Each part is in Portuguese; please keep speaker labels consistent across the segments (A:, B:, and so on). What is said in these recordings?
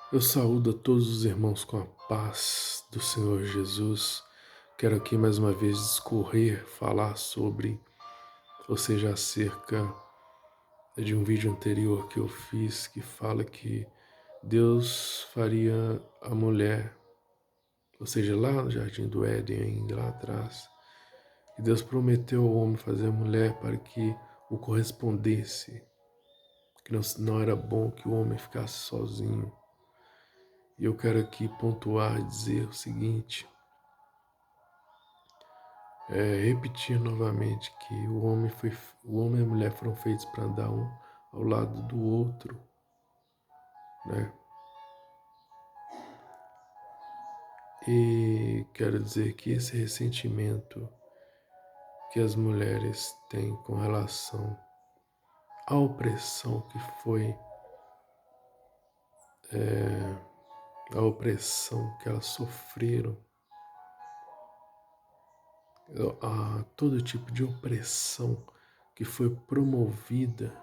A: Eu saúdo a todos os irmãos com a paz do Senhor Jesus. Quero aqui mais uma vez discorrer, falar sobre, ou seja, acerca de um vídeo anterior que eu fiz que fala que Deus faria a mulher, ou seja, lá no Jardim do Éden, ainda lá atrás, e Deus prometeu ao homem fazer a mulher para que o correspondesse, que não era bom que o homem ficasse sozinho. E eu quero aqui pontuar e dizer o seguinte, repetir novamente que o homem e a mulher foram feitos para andar um ao lado do outro, né? E quero dizer que esse ressentimento que as mulheres têm com relação à opressão que foi, a opressão que elas sofreram, a todo tipo de opressão que foi promovida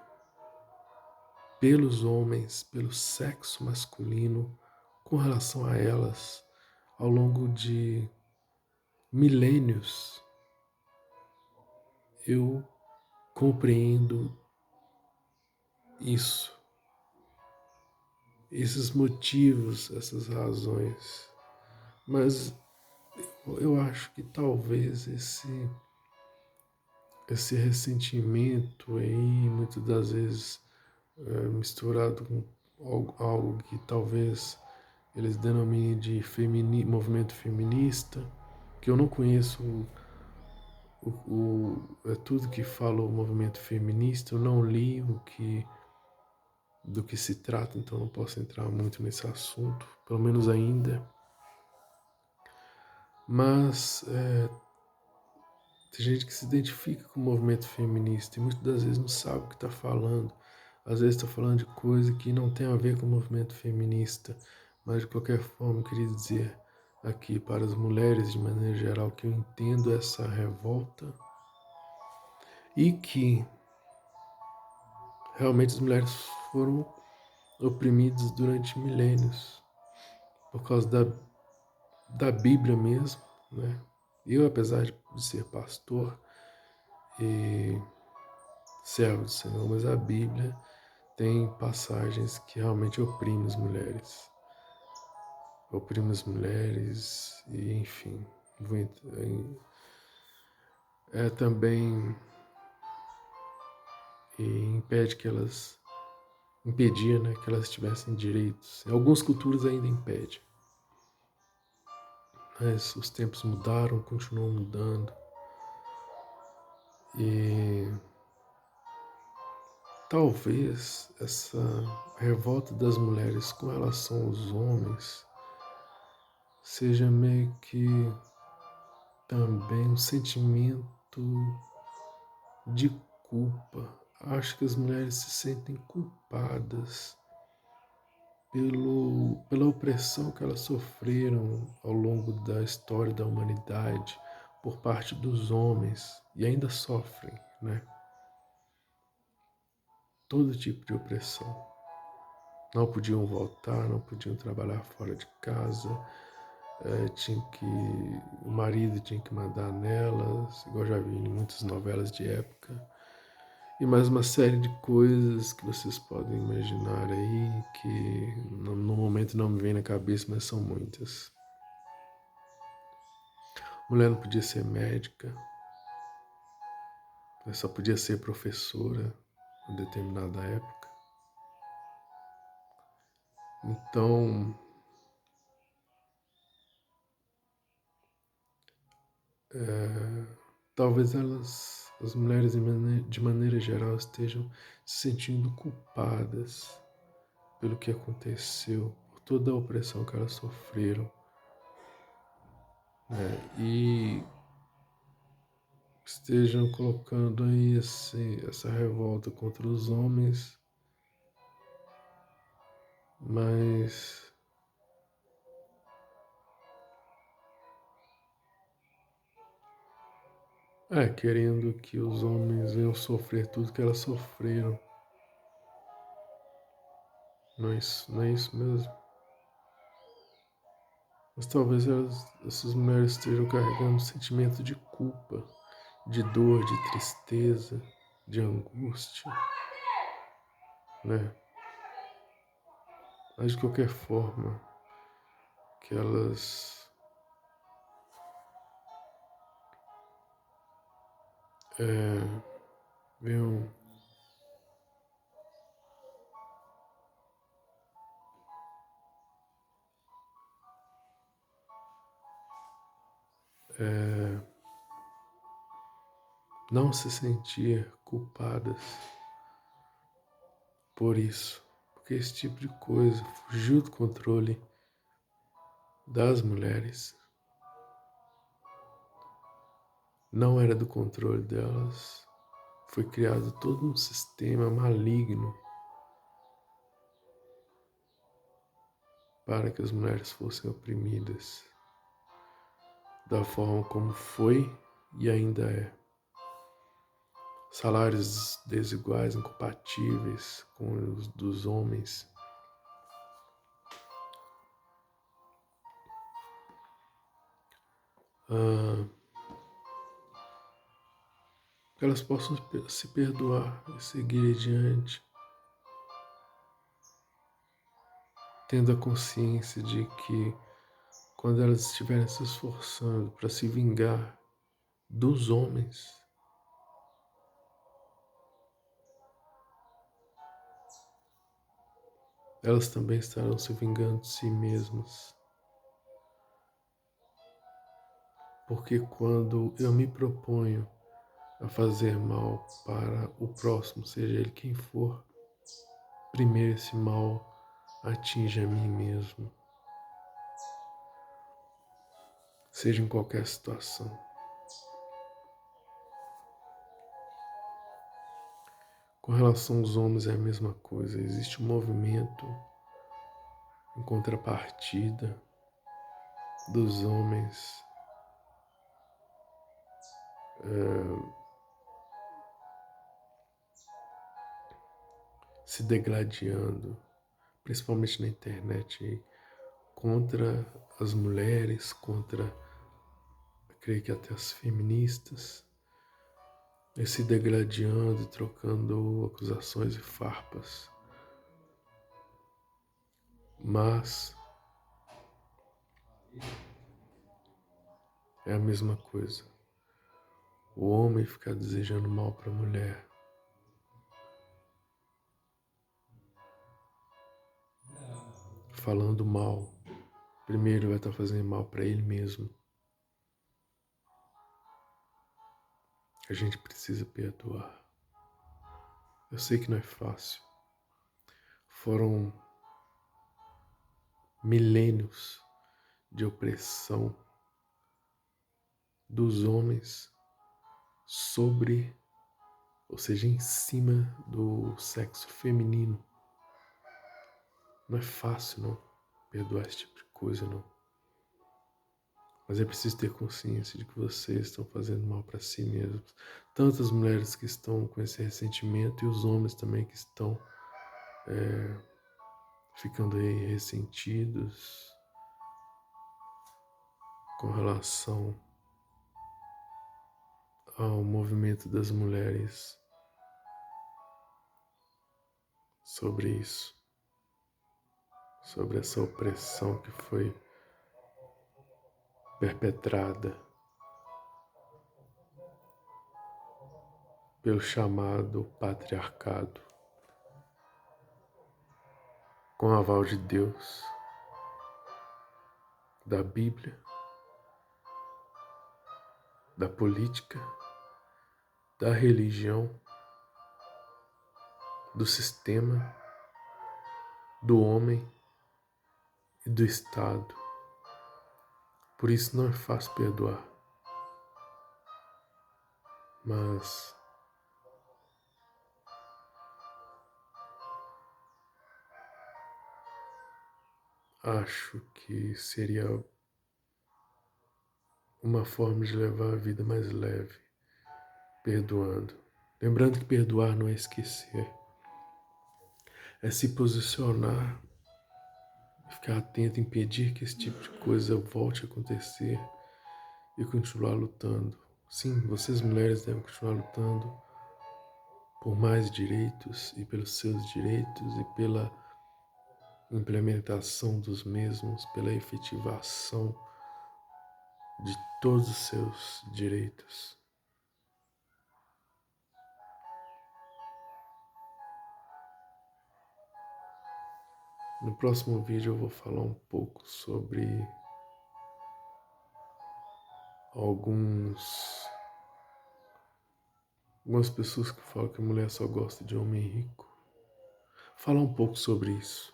A: pelos homens, pelo sexo masculino, com relação a elas ao longo de milênios, eu compreendo isso, esses motivos, essas razões, mas eu acho que talvez esse ressentimento aí, muitas das vezes misturado com algo que talvez eles denominem de movimento feminista, que eu não conheço tudo que fala o movimento feminista, eu não li do que se trata, então não posso entrar muito nesse assunto, pelo menos ainda. Mas tem gente que se identifica com o movimento feminista e muitas das vezes não sabe o que está falando. Às vezes está falando de coisa que não tem a ver com o movimento feminista, mas de qualquer forma eu queria dizer aqui para as mulheres de maneira geral que eu entendo essa revolta e que realmente as mulheres foram oprimidas durante milênios por causa da Bíblia mesmo, né? Eu, apesar de ser pastor e servo do Senhor, mas a Bíblia tem passagens que realmente oprimem as mulheres. Oprimem as mulheres e, enfim, também impede que elas, impedia, né, que elas tivessem direitos. Em algumas culturas ainda impede. Mas os tempos mudaram, continuam mudando. E talvez essa revolta das mulheres com relação aos homens seja meio que também um sentimento de culpa. Acho que as mulheres se sentem culpadas pela opressão que elas sofreram ao longo da história da humanidade por parte dos homens e ainda sofrem, né? Todo tipo de opressão. Não podiam voltar, não podiam trabalhar fora de casa, o marido tinha que mandar nelas, igual já vi em muitas novelas de época. E mais uma série de coisas que vocês podem imaginar aí, que no momento não me vem na cabeça, mas são muitas. Mulher não podia ser médica, ela só podia ser professora em determinada época. Então, talvez as mulheres de maneira geral estejam se sentindo culpadas pelo que aconteceu, por toda a opressão que elas sofreram, né? E estejam colocando aí essa revolta contra os homens, mas querendo que os homens venham sofrer tudo que elas sofreram. Não é isso mesmo? Mas talvez essas mulheres estejam carregando um sentimento de culpa, de dor, de tristeza, de angústia, né? Mas de qualquer forma, que elas venham não se sentir culpadas por isso, porque esse tipo de coisa fugiu do controle das mulheres, não era do controle delas, foi criado todo um sistema maligno para que as mulheres fossem oprimidas da forma como foi e ainda é. Salários desiguais, incompatíveis com os dos homens. Que elas possam se perdoar e seguir adiante, tendo a consciência de que quando elas estiverem se esforçando para se vingar dos homens, elas também estarão se vingando de si mesmas. Porque quando eu me proponho a fazer mal para o próximo, seja ele quem for, primeiro esse mal atinge a mim mesmo, seja em qualquer situação. Com relação aos homens é a mesma coisa, existe um movimento em contrapartida dos homens se degladiando, principalmente na internet, contra as mulheres, contra, creio que até as feministas, se degladiando e trocando acusações e farpas. Mas é a mesma coisa. O homem ficar desejando mal para a mulher, falando mal, primeiro vai estar fazendo mal para ele mesmo. A gente precisa perdoar. Eu sei que não é fácil. Foram milênios de opressão dos homens sobre, ou seja, em cima do sexo feminino. Não é fácil, não, perdoar esse tipo de coisa, não. Mas é preciso ter consciência de que vocês estão fazendo mal para si mesmos. Tanto as mulheres que estão com esse ressentimento e os homens também que estão ficando aí ressentidos com relação ao movimento das mulheres sobre isso, sobre essa opressão que foi perpetrada pelo chamado patriarcado, com o aval de Deus, da Bíblia, da política, da religião, do sistema, do homem e do Estado. Por isso não é fácil perdoar. Mas acho que seria uma forma de levar a vida mais leve, perdoando. Lembrando que perdoar não é esquecer, é se posicionar, ficar atento, impedir que esse tipo de coisa volte a acontecer e continuar lutando. Sim, vocês mulheres devem continuar lutando por mais direitos e pelos seus direitos e pela implementação dos mesmos, pela efetivação de todos os seus direitos. No próximo vídeo eu vou falar um pouco sobre algumas pessoas que falam que a mulher só gosta de homem rico. Falar um pouco sobre isso.